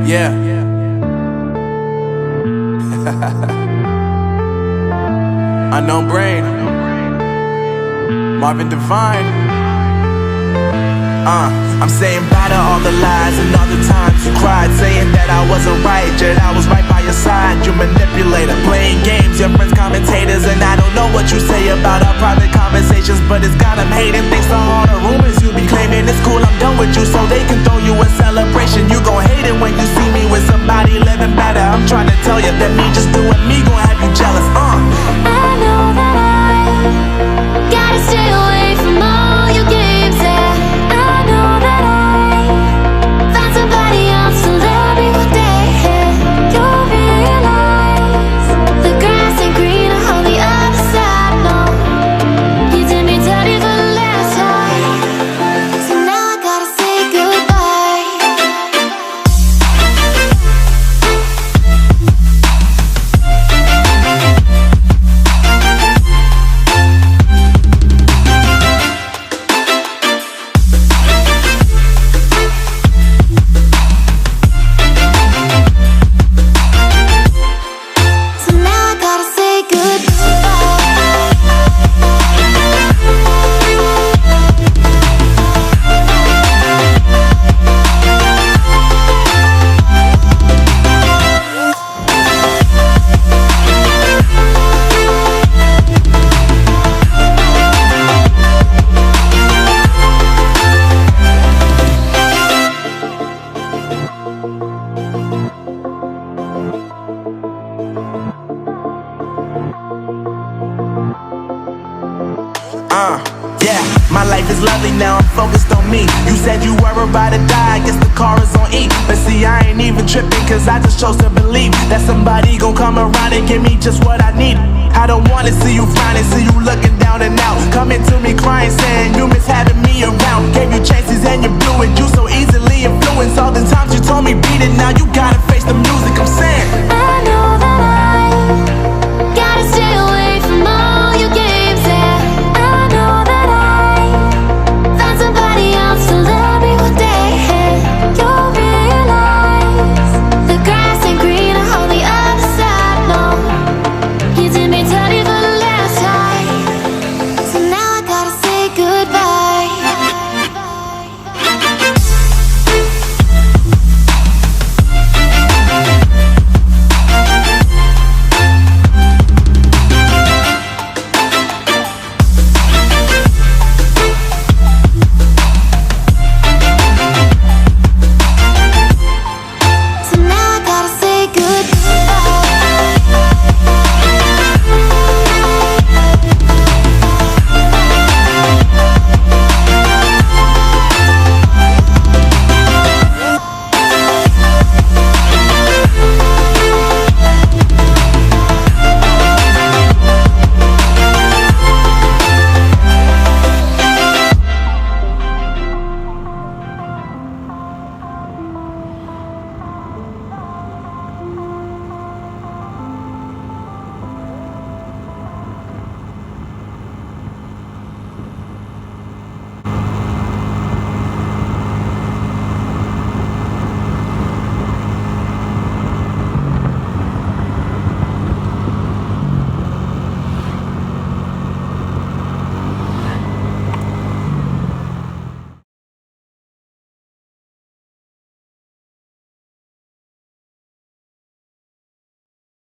Yeah. Unknown Brain, Marvin Devine. I'm saying bye to all the lies and all the times you cried, saying that I wasn't right, yet I was right by your side. You manipulator, playing games, your friends commentators, and I don't know what you say about our private conversations, but it's got them hating. Thanks to all the rumors you be claiming. It's cool, I'm done with you, so they can throw you a celebration. You gon' hate it when you see me with somebody living better. I'm trying to tell you that me just doing me gon' have you jealous. I know that I gotta stay away from all your games, yeah. I know that I found somebody else to love me one day, yeah. You'll realize the grass ain't greener on the other side, no. You did me dirty for the last time, so now I gotta say goodbye. So now I gotta say Yeah, my life is lovely now, I'm focused on me. You said you were about to die, I guess the car is on E. But see, I ain't even tripping, cause I just chose to believe that somebody gon' come around and give me just what I need. I don't wanna see you frowning, see you looking down and out, coming to me crying, saying you miss having me around. Gave you chances and you blew it, you so easily influenced. All the times you told me beat it, now you gotta face the music. I'm saying I know that I gotta stay away from all your games, yeah. I know that I found somebody else to love me one day, yeah. You'll realize the grass ain't greener on the other side, no. You did me dirty